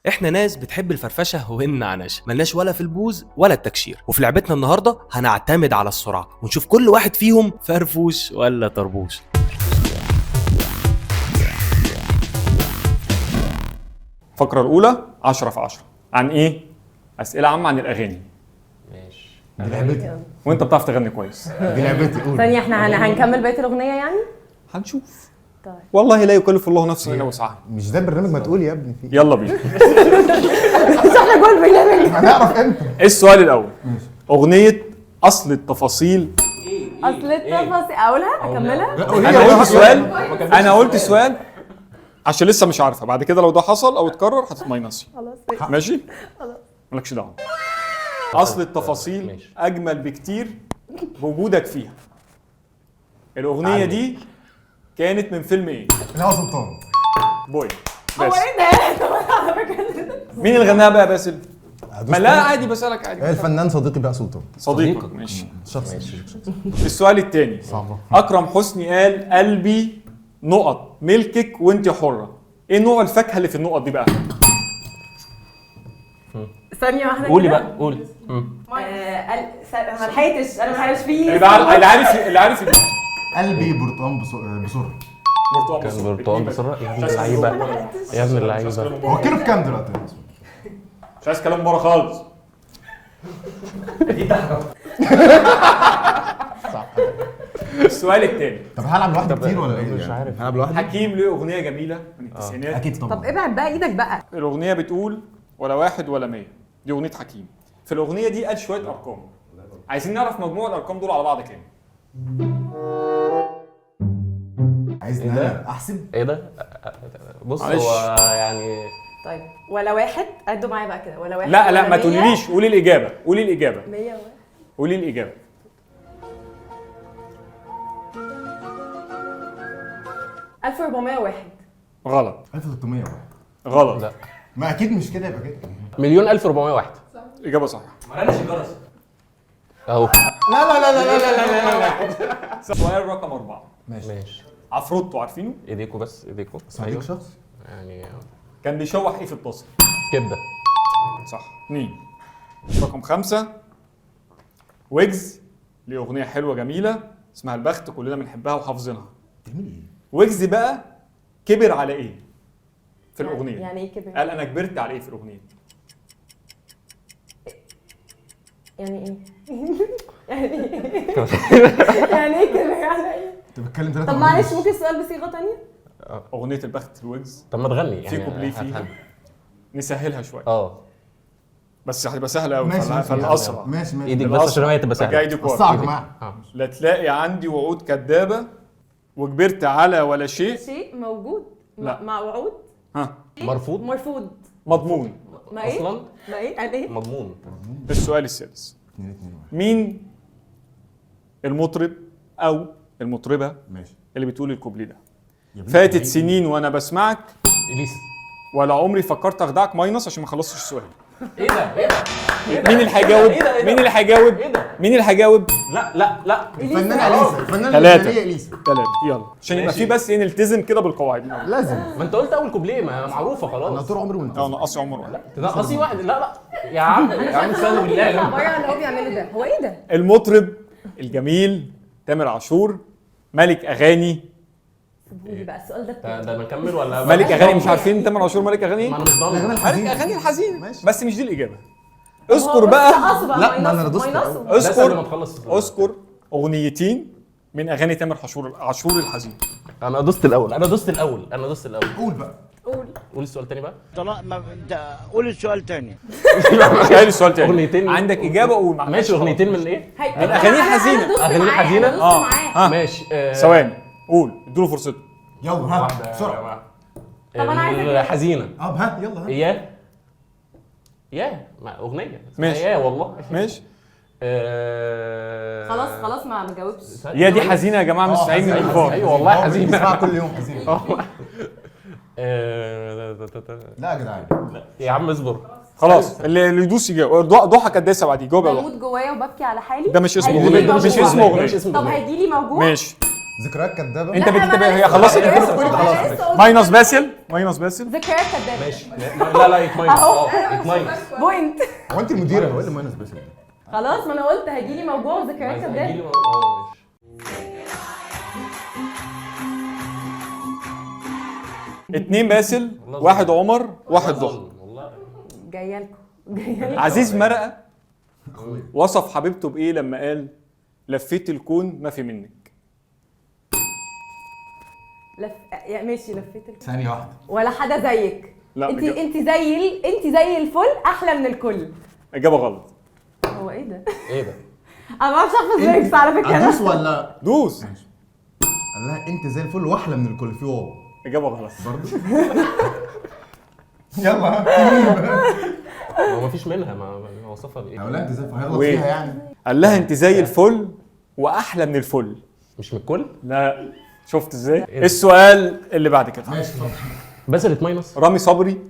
احنا ناس بتحب الفرفشه والنعنشه، ملناش ولا في البوز ولا التكشير، وفي لعبتنا النهارده هنعتمد على السرعه ونشوف كل واحد فيهم فرفوش ولا طربوش. الفقرة الأولى 10 في 10 عن إيه؟ أسئلة عامة عن الأغاني. ماشي. دي لعبتي. وأنت بتعرف تغني كويس. دي لعبتي. قول. ثانية احنا هنكمل بقية الأغنية يعني؟ هنشوف. طيب. والله لا يكلف الله نفسا إلا وسعها. مش ده البرنامج، ما تقول يا ابني فيه. يلا بينا. مش احنا جوه البرنامج. هنعرف امتى. إيه السؤال الأول؟ أغنية أصل التفاصيل. أصل التفاصيل أقولها؟ أكملها؟ أنا قلت سؤال عشان لسه مش عارفها، بعد كده لو ده حصل أو اتكرر هتتماينصي. خلاص ماشي؟ خلاص. مالكش دعوة. أصل التفاصيل ماشي. أجمل بكتير بوجودك فيها. الأغنية دي كانت من فيلم إيه؟ الهوا سلطان. بوي. هو بس إيه ده؟ طب أنا على فكرة مين اللي غناها بقى يا باسل؟ ما لا عادي بسألك عادي. الفنان صديقي بقى سلطان. صديقك ماشي. شخص. السؤال الثاني صعبة. أكرم حسني قال قلبي نقط ملكك وانت حرة. ايه نوع الفاكهة اللي في النقط دي بقى؟ ثانية واحدة قولي كده. بقى قولي. أنا ما لحقتش فيه. اللي عارف قلبي برتقان بسرعه. كان برتقال بسرعة يا ابن اللعيبة يا ابن اللعيبة. هو كيلو بكام دلوقتي؟ مش عايز كلام بره خالص. صح. السؤال الثاني طب هلعب لوحدي كتير ولا ايه؟ مش عارف. هلعب لوحدي؟ حكيم له أغنية جميلة من التسعينات. اكيد طبعا. طب ابعد بقى إيدك بقى. الأغنية بتقول ولا واحد ولا 100. دي أغنية حكيم. في الأغنية دي قال شوية أرقام. عايزين نعرف مجموع الأرقام دول على بعض كام؟ عايزني انا احسب؟ ايه ده؟ بص معلش. هو يعني طيب ولا واحد عدوا معايا بقى كده ولا واحد لا ولا ما 100. تقوليليش، قولي الإجابة. 100 قولي الإجابة. 1401. غلط. 1301. غلط. لا. ما اكيد مش كده، يبقى كده. 1,401. إجابة صحيحة. اهو. لا لا لا لا لا لا. سؤال رقم 4. ماشي. عفروتو عارفينه؟ ايديكوا بس ايديكوا. صديق شخص. يعني كان بيشوح ايه في الطاسة؟ كبدة. صح. 2. رقم 5. ويجز ليه أغنية حلوة جميلة اسمها البخت، كلنا بنحبها وحافظينها. تعمل ايه؟ ويجز بقى كبر على ايه في الأغنية؟ يعني ايه كبر؟ قال أنا كبرت على ايه في الأغنية؟ يعني ايه؟ يعني ايه كبر على ايه؟ انت بتتكلم ثلاثة. طب معلش ممكن السؤال بصيغة تانية؟ أغنية البخت الويجز طب ما تغني في كوبليه فيها هتغني. نسهلها شوية بس هتبقى سهلة أوي ماشي ماشي. فالأسرع. ماشي ماشي. ايدك بس عشان هي تبقى جاي سهلة. دي وسعوا يا كورة. جماعه. لا تلاقي عندي وعود كدابة وكبرت على ولا شيء. شيء موجود. لا. مع وعود. ها مرفوض مرفوض. مضمون. ما ايه؟ اصلا ما ايه؟ قال ايه؟ مضمون. السؤال السادس. 2 2 1. مين المطرب أو المطربة ماشي. اللي بتقول الكوبليه ده؟ يا بنت فاتت اللعيبة. سنين وانا بسمعك اليسا. ولا عمري فكرت اخدعك ماينس عشان ما خلصتش السؤال. ايه ده؟ ايه ده؟ مين اللي هيجاوب؟ مين اللي هيجاوب؟ ايه ده؟ مين اللي هيجاوب؟ لا الفنانة اليسا. الفنانة ثلاثة. اللبنانية اليسا. 3 يلا عشان يبقى في بس ايه نلتزم كده بالقواعد. لازم. ما انت قلت اول كوبليه ما معروفه انا خلاص. طول عمري اه منتظر. نقصي عمر واحد. تنقصي واحد. لا يا عم استهدى بالله. عبارة عن اللي هو بيعمله ده، هو ايه ده؟ المطرب الجميل تامر عاشور ملك اغاني. سيبولي بقى السؤال ده بتاعي. ده نكمل ولا ملك اغاني مش عارفين تامر عاشور ملك اغاني؟ ما انا مش ضامن. ملك اغاني الحزين ماشي. بس مش دي الاجابه. اذكر بقى لا، ما أنا دوست بس قبل ما تخلص اذكر اغنيتين من اغاني تامر عاشور الحزين. انا دوست الاول. قول بقى. قول السؤال تاني بقى. طلاق ما انت قول السؤال تاني. قال السؤال تاني. أغنيتين. عندك اجابه قول معلش. ماشي اغنيتين من ايه؟ من أغانيه حزينة. أغانيه حزينة؟ ها ماشي ثواني قول ادوا له فرصته. يلا ها بسرعة. طب أنا عايزة حزينة. ها يلا ها. ياه ما اغنيه ماشي. ياه والله ماشي. خلاص ما جاوبتش. يا دي حزينه يا جماعه مش سعيد من الكبار. ايوه والله حزينه. بسمعها كل يوم حزينة. لا يا جدعان. يا عم اصبر. خلاص اللي يدوس يجاوب. ضحى كداسه بعديه جاوب يا ضحى. بموت جوايا وببكي على حالي. ده مش اسمه هيجيلي اغنيه. موجوع. مش اسمه اغنيه. طب هيجيلي موجوع. ماشي ذكريات كدابه. انت بتنتبه هي خلاص خلاص ماينس باسل ماينس باسل. ذكريات كدابه. ماشي لا يتميز يتميز. بوينت. هو انت المديره هو اللي ماينس بس. خلاص ما انا قلت هيجيلي موضوع ذكريات كدابه. اتنين باسل، واحد عمر، واحد ضحى. جايه لكم عزيز مرقه وصف حبيبته بايه لما قال لفيت الكون ما في منك؟ ماشي لفيت ثانيه واحده. ولا حدا زيك. لا، انت بجد. انت زي الفل احلى من الكل. اجابه غلط. هو ايه ده؟ ايه ده؟ انا ما بعرفش احفظ ليركس على فكره. ادوس ولا دوس. قال لها انت زي الفل واحلى من الكل في واو اجابه غلط برضه. يلا هو مفيش منها ما وصفها بايه؟ ولا انت زي الفل هيغلط فيها يعني. قال لها انت زي الفل واحلى من الفل. مش من الكل؟ لا شفت ازاي؟ السؤال اللي بعد كده. ماشي طبعا. بس اللي اتمينس. رامي صبري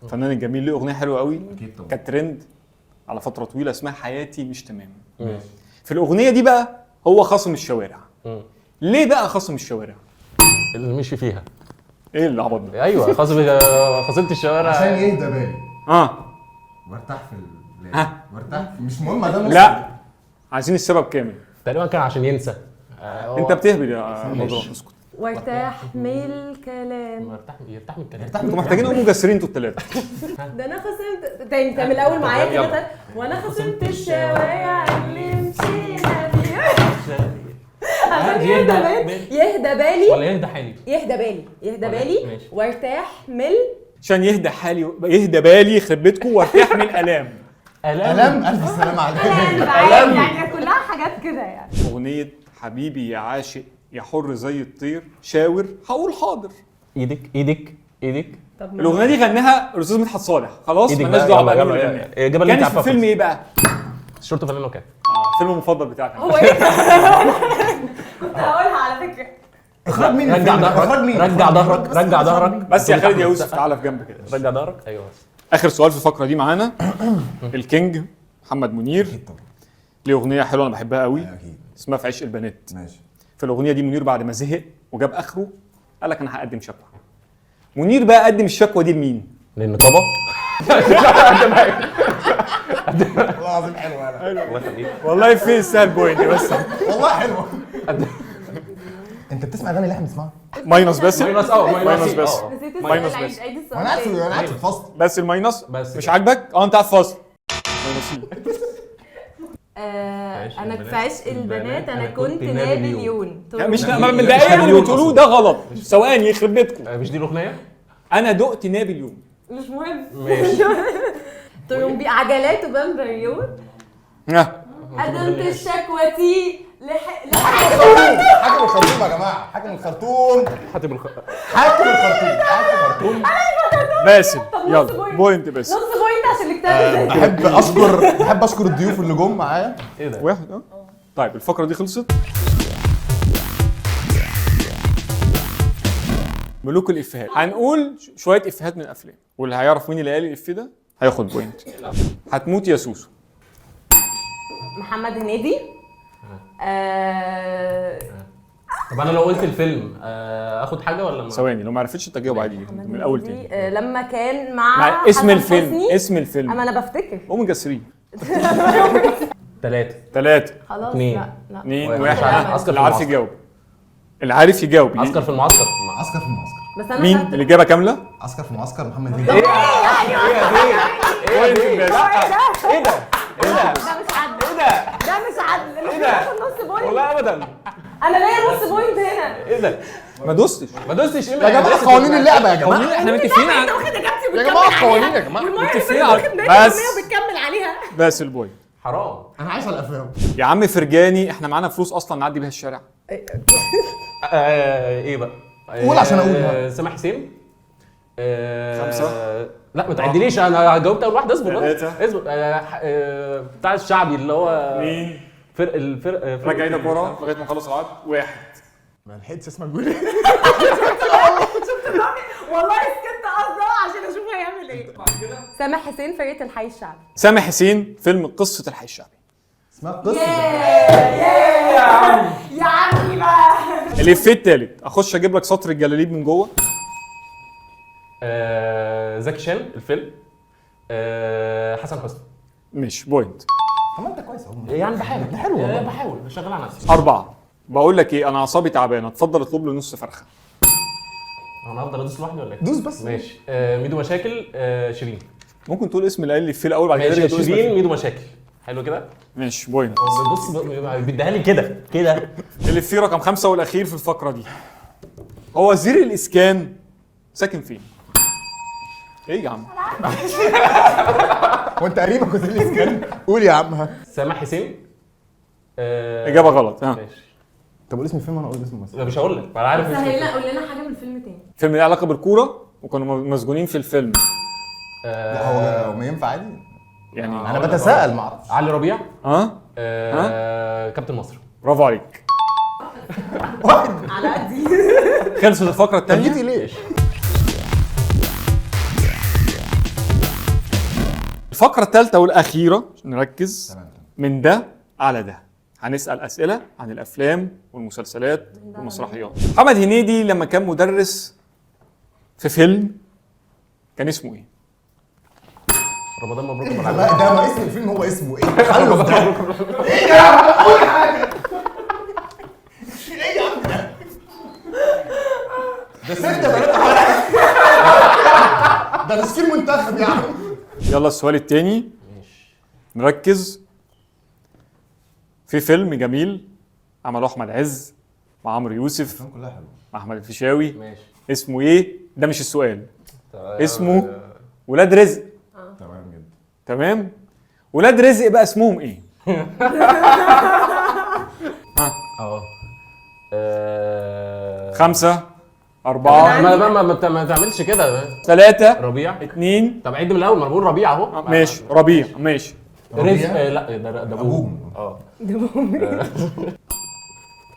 الفنان الجميل ليه اغنيه حلوه قوي اكيد طبعا. كانت ترند على فتره طويله اسمها حياتي مش تمام. ماشي. في الاغنيه دي بقى هو خصم الشوارع. ليه بقى خصم الشوارع؟ اللي مشي فيها. ايه اللي عبط ده؟ ايوه خصمت الشوارع عشان يهدى بالي وارتاح في وارتاح مش مهم ده. لا عايزين السبب كامل. تقريبا كان عشان ينسى. انت بتهبل يا مضرب اسكت. وارتاح من الكلام. يرتاح من الكلام. انتوا محتاجين تقوموا مجسرين انتوا الثلاثه. ده انا خصمت تاني تعمل الاول معايا كده. وانا خصمت الشوارع اللي مشينا فيها. يهدى بالي ولا يهدى حالي؟ يهدى بالي ماشي. وارتاح من عشان يهدى حالي يهدى بالي يخرب بيتكم وارتاح من الام. الام الف سلامه عليك. يعني كلها حاجات كده يعني. اغنيه حبيبي يا عاشق يا حر زي الطير شاور هقول حاضر. ايدك طب الاغنيه دي غناها الاستاذ مدحت صالح. خلاص إيدك مالناش بقى، دعوه يلا، بقى يلا، مين اللي يلا. غناها. الإجابة اللي أنت كانت في عارفها فيلم خلاص. ايه بقى؟ الشرطه فنان وكان. الفيلم المفضل بتاعك. هو ايه؟ كنت هقولها على فكره. اخراج مين؟ رجع ظهرك رجع ظهرك بس يا خالد يا يوسف تعالى في جنب كده. رجع ظهرك. ايوه بس. اخر سؤال في الفقره دي معانا. الكينج محمد منير اكيد طبعا. ليه اغنيه حلوه انا بحبها قوي اكيد. اسمها في عشق البنات. ماشي. في الاغنيه دي منير بعد ما زهق وجاب اخره قال لك انا هقدم شكوى. منير بقى قدم الشكوى دي لمين؟ للنقابه. والله العظيم حلوه انا. الله يخليك. والله في سهل بوينت بس. والله حلوه. انت بتسمع اغاني اللي احنا بنسمعها؟ ماينس بس. ماينس بس. نسيت ماينس السؤال. بس. عيد السؤال وانا قاعد تاني. انا قاعد في الفصل. بس الماينس بس مش كده. عاجبك؟ انت قاعد في فصل. انا في عشق البنات انا كنت نابليون. لا مش مبدئيا اللي بتقولوه ده غلط. ثواني يخرب بيتكم. مش دي الاغنيه؟ انا دقت نابليون. مش مهم. ماشي. طيب عجلات وبمبريون. قدمت الشكوتي حاكم الخرطوم يا جماعه. حاكم الخرطوم. حاتم الخرطوم. باسل يلا بوينت. بوينت بس. نص بوينت عشان الكتاب. بحب اشكر الضيوف اللي جم معايا. ايه ده؟ واحد طيب الفقره دي خلصت. ملوك الافيهات هنقول شويه افيهات من الافلام واللي هيعرف مين اللي قال الافيه ده هياخد بوينت. هتموت يا سوسو. محمد هنيدي. طب انا لو قلت الفيلم اخد حاجه ولا ما؟ ثواني لو ما عرفتش انت جاوب عادي من الاول تاني. لما كان مع مع اسم حسن الفيلم حسني. اسم الفيلم اما انا بفتكر. اوميجا 3 3 خلاص. اتنين. لا 2 واحد. 1 عسكر في اللي عارف المعسكر. يجاوب اللي عارف يجاوب عسكر في المعسكر. عسكر في المعسكر. بس انا مين خدت- الاجابه كامله؟ عسكر في المعسكر محمد هنيدي. ايه ده؟ ده مش عدل. ده مش عدل. ايه ده؟ نص بوينت. والله ابدا. انا ليا نص بوينت هنا. ايه ده؟ ما دوستش ما دوستش ايه؟ يا جماعه قوانين اللعبه يا جماعه. احنا متفقين انت على واخد اجابتي يا وبتكمل جماعه قوانين عليها. يا جماعه. متفقين واخد على بس بس وبتكمل عليها. بس البوينت. حرام. انا عايش على الافلام. يا عم فرجاني احنا معانا فلوس اصلا نعدي بيها الشارع. ايه بقى؟ قول عشان اقول. سامح حسين. 5 لا ما تعديليش انا جاوبت اول واحده. اصبر 3 اصبر. بتاع الشعبي اللي هو مين؟ فرق راجع ايدك ورا لغايه ما نخلص العقد. 1 ما لحقتش اسمع بيقول ايه. والله سكت اصلا عشان اشوف هيعمل ايه. سامح حسين فرقه الحي الشعبي. سامح حسين فيلم قصه الحي الشعبي. اسمها قصه. يا عمي بقى. الإفيه التالت، اخش اجيب لك سطر الجلاليب من جوه. زكي شان الفيلم. حسن حسني. مش بوينت. طب ما انت كويس اهو. يعني بحاول حلو والله. بحاول شغال على نفسي. 4. بقول لك ايه، انا اعصابي تعبانه، اتفضل اطلب لي نص فرخه. انا هفضل ادوس لوحدي ولا ايه؟ دوس بس. ماشي. ميدو مشاكل. شيرين. ممكن تقول اسم اللي قال لي في الاول بعد كده ماشي تقول اسم شيرين الفيلم. ميدو مشاكل. حلو كده. ماشي بوينت. بص بيديها لي كده كده. اللي فيه رقم 5 والاخير في الفقره دي، هو وزير الاسكان ساكن فين؟ ايه يا عم؟ هو انت قريبك كنت الاسكان؟ قول يا عم. ها سامح حسين. اجابه غلط. ها ماشي. طب قول اسم الفيلم وانا اقول اسم الممثل. لا مش هقول لك انا عارف اسمه. سهلنا، قول لنا حاجه من الفيلم تاني. فيلم له علاقه بالكوره وكانوا مسجونين في الفيلم. لا هو ما ينفع عادي. يعني انا بتساءل ما اعرفش. علي ربيع. ها كابتن مصر. برافو عليك. على قدي. خلصت الفقره طب جيتي الثانيه. ليه؟ الفقره الثالثه والاخيره عشان نركز، تمام. من ده على ده هنسال اسئله عن الافلام والمسلسلات والمسرحيات. محمد هنيدي لما كان مدرس في فيلم كان اسمه ايه؟ رمضان مبروك. ده ما اسم الفيلم، هو اسمه ايه؟ خلص ده. ايه يا عم قول حاجه. ايه يا عم ده 6-3. ده تشكيل منتخب يا عم. يلا السؤال الثاني، نركز. في فيلم جميل عمله احمد عز مع عمرو يوسف كلها حلوه. مع احمد الفيشاوي. ماشي. اسمه ايه؟ ده مش السؤال. اسمه ولاد رزق. تمام جدا. تمام. ولاد رزق بقى اسمهم ايه؟ 5 4 ما تعملش كده. 3 ربيع. 2. طب عد من الاول، ما انا بقول ربيع اهو. ماشي ربيع. ماشي. رزق. لا ده ابوهم.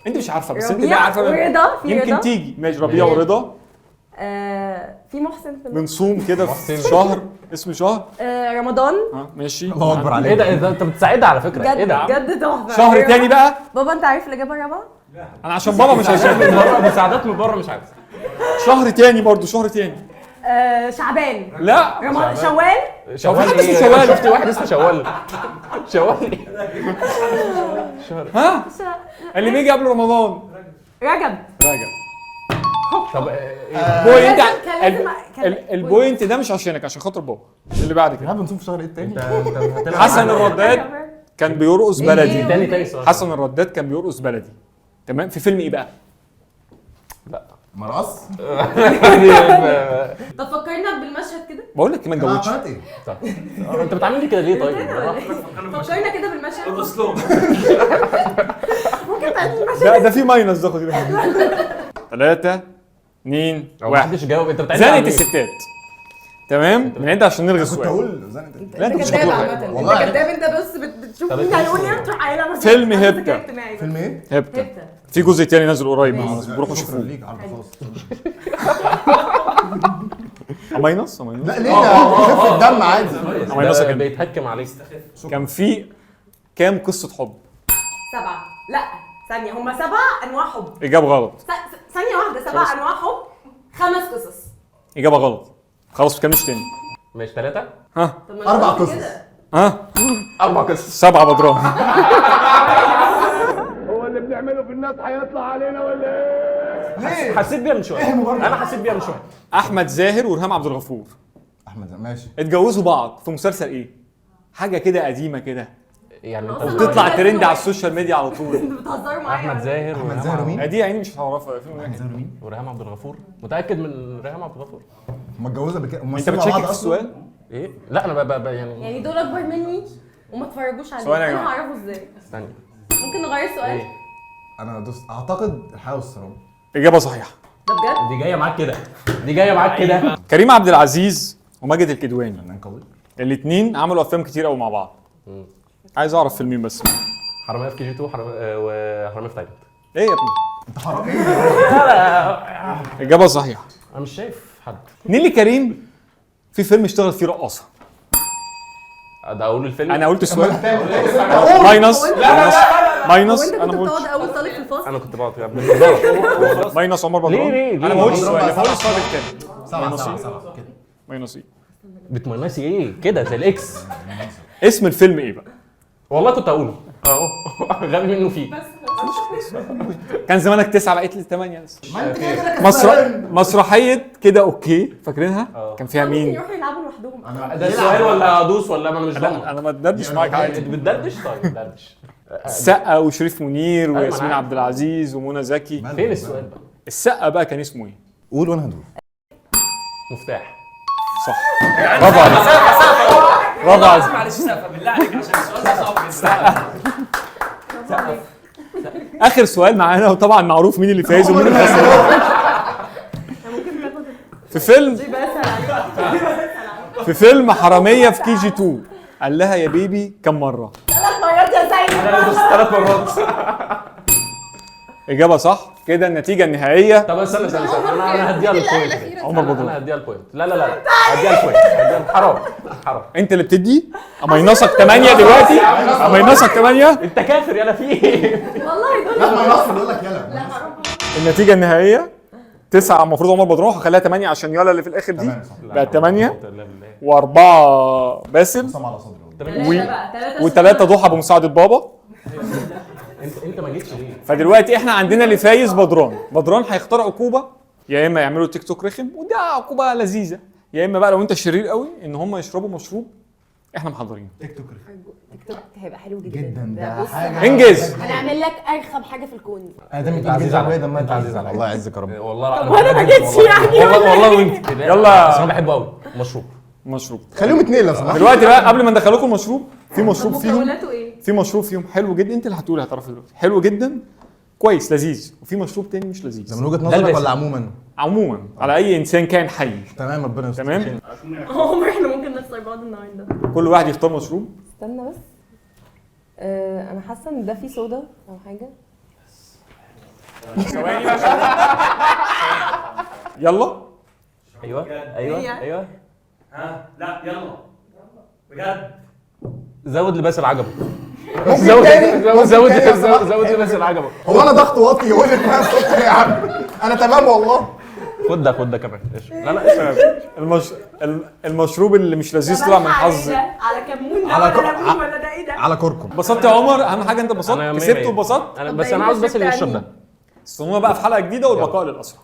انت مش عارفه بس انت ربيع بقى عارفه. ورضا. في يمكن رضا. تيجي. ماشي ربيع ورضا. في محسن في بنصوم كده في شهر اسمه شهر. رمضان. ماشي. الله اكبر عليك. ايه ده انت بتساعدها على فكره. ايه بجد ده؟ بجد تحفه. شهر تاني بقى. بابا انت عارف الاجابه الرابعه؟ انا عشان بابا مش عشان من بره مساعدات من بره مش عارف. شهر تاني برضو. شهر تاني. شعبان. لا رمضان. شوال. شوال حد اسمه ايه؟ شوال. شفت واحد اسمه شوال. شوال ايه؟ ها اللي بيجي قبل رمضان. رجب. راجع. طب بوينت. كان لازم- البوينت ده مش عشانك، عشان خاطر بابا. اللي بعد كده احنا بنصوم في شهر ايه التاني؟ حسن الرداد كان بيرقص بلدي. تاني سؤال. حسن الرداد كان بيرقص بلدي. تمام. في فيلم ايه بقى؟ مرقص. طب فكرنا بالمشهد كده. بقول لك ما تجاوبش. قناه ايه؟ انت بتعمل لي كده ليه طيب؟ فكرنا كده بالمشهد. ممكن تعيد المشهد. ده في ماينس ده. خد بالك. 3 2 ما 1. حدش جاوب. انت بتعمل زنقة الستات. تمام. من انت عشان نلغي كنت السؤال. اقول زنقة. لا انت مش كداب هتقول عامة. حاجه. انت والله كداب. انت بس بتشوف طب مين هيقول ايه تروح قايلها مثلا. فيلم حاجة هبتة. اجتماعي بس. فيلم ايه؟ هبته. هبتة. في جزء تاني نازل قريب معانا، بروحوا شكرا شوفوه. ليك عارف خلاص. امينص. لا ليه ده خف الدم عادي. امينص كده. بيتهكم عليك. كان في كام قصه حب؟ 7. لا ثانية، هما 7 انواع حب. اجابه غلط. ثانية واحدة. 7 انواع حب، 5 قصص. اجابه غلط. خلاص ما تكملش تاني. مش 3. ها طب ما 4 أنا قلت قصص. كده. ها 4 قصص. 7 بدران. حسيت بيها من شويه. انا حسيت بيها من شويه. احمد زاهر ورهام عبد الغفور احمد ماشي. اتجوزوا بعض في مسلسل ايه؟ حاجه كده قديمه كده يعني انت أصلاً بتطلع ترند على السوشيال ميديا على طول. انتوا بتهزروا معايا. احمد زاهر احمد زاهر ومين؟ دي يعني مش هتعرفها. فيلم واحد. زاهر ومين؟ وريهام عبد الغفور. متاكد من ريهام عبد الغفور؟ هم اتجوزوا بكده. انت بتشكك في السؤال؟ ايه؟ لا انا يعني يعني دول اكبر مني وما اتفرجوش عليه. سؤال يا انا جماعة. هعرفه ازاي؟ استني. ممكن نغير السؤال؟ ايه؟ انا دوست اعتقد الحياه والسراب. اجابه صحيحه. ده بجد؟ دي جايه معاك كده. دي جايه معاك كده. كريم عبد العزيز وماجد الكدواني فنان قوي. الاثنين عملوا افلام كتير قوي مع بعض. عايز اعرف فيلمين بس. حرامية في كي جي 2 وحرامية في تايلاند. ايه يا ابني؟ انت حرام. اجابه صحيحه. انا مش شايف حد. نيلي كريم في فيلم اشتغل فيه رقاصه. ده اقول الفيلم. انا قلت السؤال. هتعمل ماينس. ماينس وانت انا كنت ما بتقعد قلتش اول طالب في الفصل؟ انا كنت بقعد يا ابني غلط. ماينس عمر بدران. ليه؟ انا ما قلتش ليه؟ السؤال، ما قلتش السؤال الكام. 7 7 كده. ماينس ايه؟ بتمناسي ايه كده زي الاكس. اسم الفيلم ايه بقى؟ والله كنت هقوله اهو غبي منه فيه. كان زمانك 9 بقيت لي 8 لسه. مسرحيه كده اوكي فاكرينها؟ كان فيها ممكن مين؟ يروحوا يلعبوا لوحدهم. ده السؤال ولا ادوس ولا انا مش لا ضامن؟ انا ما اتدردش معاك عادي. بتدردش طيب بتدردش. السقا وشريف منير أنا وياسمين عارف. عبد العزيز ومنى زكي. فين السؤال بقى؟ السقا بقى كان اسمه ايه؟ قول وانا هدور. مفتاح. صح. برافو عليك. برافو عليك. معلش سقفه بالله عليك عشان السؤال ده صعب جدا. اخر سؤال معانا وطبعا معروف مين اللي فايز ومين اللي خسر. ممكن تاخد في فيلم دي بس عليك. في فيلم حراميه في كي جي 2 قال لها يا بيبي كم مره؟ 3 مرات يا سيد. انا دوست 3 مرات. اجابه صح. كده النتيجه النهائيه طب استنى انا هديها البوينت. عمر بدران. انا هديها البوينت. لا هديها البوينت. حرام. انت اللي بتدي. اما ينقصك 8 دلوقتي. اما ينقصك 8. انت كافر يلا في ايه؟ والله دول لا ما ينصر يقول لك يلا. لا حرام. النتيجه النهائيه 9 المفروض عمر بدران هخليها 8 عشان يلا اللي في الاخر دي تمام، صح. بقت 8 بالله. و4 باسم سام على صدري. ثلاثة بقى، وثلاثه ضحى بمساعده بابا. انت ما جيتش ليه؟ فدلوقتي احنا عندنا اللي فايز بدران هيختار عقوبه يا اما يعملوا تيك توك رخم ودي عقوبه لذيذه يا اما بقى لو انت شرير قوي ان هم يشربوا مشروب احنا محضرين. تيك توك تيك توك هيبقى حلو جدا جدا ده بص، حاجه. انجز. هنعمل لك ارخم حاجه في الكون. انا دايما انت تقول عزيز جدا عليا. وهي دمها انت عزيز عليا. الله يعزك يا رب. والله وانا ما جيتش يعني والله وانت يلا. بس انا بحبه قوي مشروب. مشروب. خليهم اتنين لو سمحت. دلوقتي بقى قبل ما ندخلكم المشروب في مشروب فيهم مكوناته ايه؟ في مشروب فيهم حلو جدا انت اللي هتقولي هتعرفي دلوقتي حلو جدا كويس لذيذ وفي مشروب تاني مش ده لذيذ من وجهه ده نظرك الباسم. ولا عموما؟ عموما على اي انسان كائن حي. تمام ربنا يستر. تمام عمر احنا ممكن نخسر بعض النهارده. كل واحد يختار مشروب. استنى بس. انا حاسه ان ده فيه صودا او حاجه. ثواني بقى يلا ايوه لا يلا بجد. زود لباس العجبه. ممكن زود تاني؟ زود ممكن زود تاني يا سماح؟ زود لباس العجبه. هو انا ضغط واطي يقول لك ما صوت يا عم. انا تمام والله. خد ده كمان. لا المشروب اللي مش لذيذ طلع من حظ. على كمون على ولا كو- ليمون ولا ده ايه ده؟ على كركم. انبسطت يا عمر اهم حاجه انت انبسطت انا كسبت وانبسطت. بس انا عاوز بس اللي يشرب ده. استنونا بقى في حلقه جديده والبقاء للاسرع.